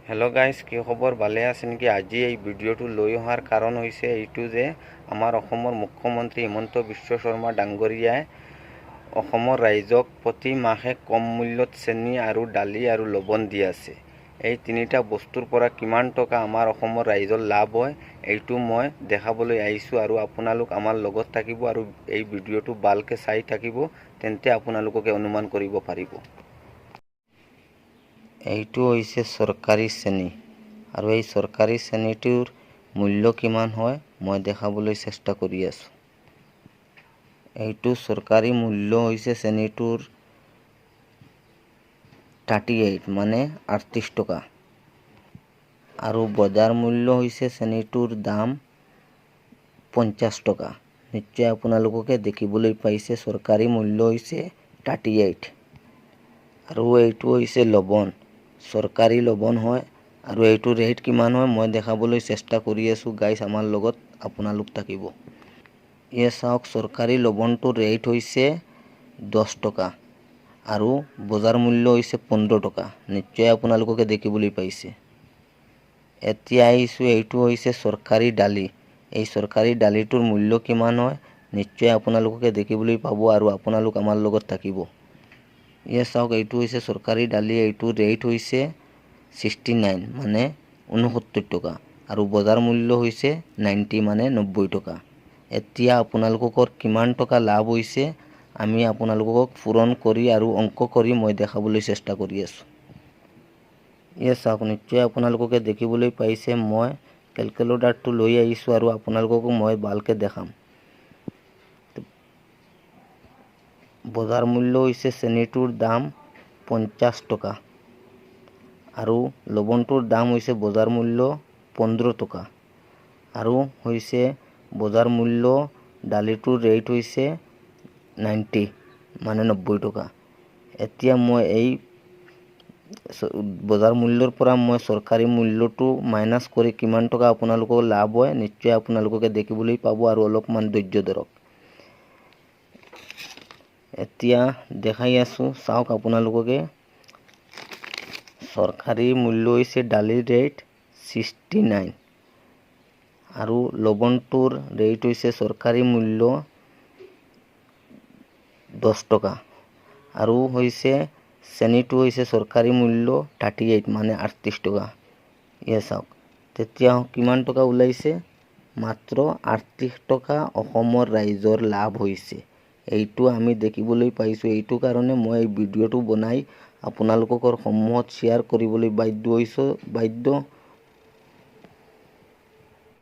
Hello' guys, কি খবৰ? ভালে আছে নেকি? আজি এই ভিডিঅ'টো লৈ অহাৰ কাৰণ হৈছে এইটো যে আমাৰ অসমৰ মুখ্যমন্ত্ৰী হিমন্ত বিশ্ব শৰ্মা ডাঙৰীয়াই অসমৰ ৰাইজক প্ৰতি মাহে কম মূল্যত চেনি আৰু দালি আৰু লৱণ দি আছে। এই তিনিটা বস্তুৰ পৰা কিমান টকা আমাৰ অসমৰ ৰাইজৰ লাভ হয় এইটো মই দেখাবলৈ আহিছোঁ আৰু আপোনালোক আমাৰ লগত থাকিব আৰু এই ভিডিঅ'টো ভালকৈ চাই থাকিব, তেন্তে আপোনালোকে অনুমান কৰিব পাৰিব। এইটো হৈছে চৰকাৰী চেনি আৰু এই চৰকাৰী চেনিটোৰ মূল্য কিমান হয় মই দেখাবলৈ চেষ্টা কৰি আছোঁ। এইটো চৰকাৰী মূল্য হৈছে চেনিটোৰ 38 মানে 38 টকা আৰু বজাৰ মূল্য হৈছে চেনিটোৰ দাম 50 টকা। নিশ্চয় আপোনালোকে দেখিবলৈ পাইছে চৰকাৰী মূল্য হৈছে 38 আৰু এইটো হৈছে লৱণ, চৰকাৰী লৱণ হয় আৰু এইটো ৰেট কিমান হয় মই দেখাবলৈ চেষ্টা কৰি আছোঁ। গাইজ আমাৰ লগত আপোনালোক থাকিব। চাওক, চৰকাৰী লৱণটোৰ ৰেট হৈছে 10 টকা আৰু বজাৰ মূল্য হৈছে 15 টকা। নিশ্চয় আপোনালোকে দেখিবলৈ পাইছে। এতিয়া আহিছোঁ, এইটো হৈছে চৰকাৰী দালি। এই চৰকাৰী দালিটোৰ মূল্য কিমান হয় নিশ্চয় আপোনালোকে দেখিবলৈ পাব আৰু আপোনালোক আমাৰ লগত থাকিব। চাওক, এইটো হৈছে চৰকাৰী দালি। এইটো ৰেট হৈছে 69 মানে 69 টকা আৰু বজাৰ মূল্য হৈছে 90 মানে 90 টকা। এতিয়া আপোনালোকৰ কিমান টকা লাভ হৈছে আমি আপোনালোকক পূৰণ কৰি আৰু অংক কৰি মই দেখাবলৈ চেষ্টা কৰি আছোঁ। চাওক, নিশ্চয় আপোনালোকে দেখিবলৈ পাইছে মই কেলকুলেটাৰটো লৈ আহিছোঁ আৰু আপোনালোককো মই ভালকৈ দেখাম। বজাৰ মূল্য হৈছে চেনিটোৰ দাম 50 টকা আৰু লৱণটোৰ দাম হৈছে বজাৰ মূল্য 15 টকা আৰু হৈছে বজাৰ মূল্য দালিটোৰ ৰেট হৈছে 90 মানে 90 টকা। এতিয়া মই এই বজাৰ মূল্যৰ পৰা মই চৰকাৰী মূল্যটো মাইনাছ কৰি কিমান টকা আপোনালোকৰ লাভ হয় নিশ্চয় আপোনালোকে দেখিবলৈ পাব আৰু অলপমান ধৈৰ্য ধৰক। এতিয়া দেখাই আছোঁ, চাওক আপোনালোকে চৰকাৰী মূল্য হৈছে দালিৰ ৰেট 69 আৰু লৱণটোৰ ৰেট হৈছে চৰকাৰী মূল্য 10 টকা আৰু হৈছে চেনিটো হৈছে চৰকাৰী মূল্য 38 মানে 38 টকা। চাওক, তেতিয়া কিমান টকা ওলাইছে? মাত্ৰ 38 টকা অসমৰ ৰাইজৰ লাভ হৈছে। এইটো আমি দেখিবলৈ পাইছোঁ। এইটো কাৰণে মই এই ভিডিঅ'টো বনাই আপোনালোকৰ সন্মুখত শ্বেয়াৰ কৰিবলৈ বাধ্য হৈছোঁ।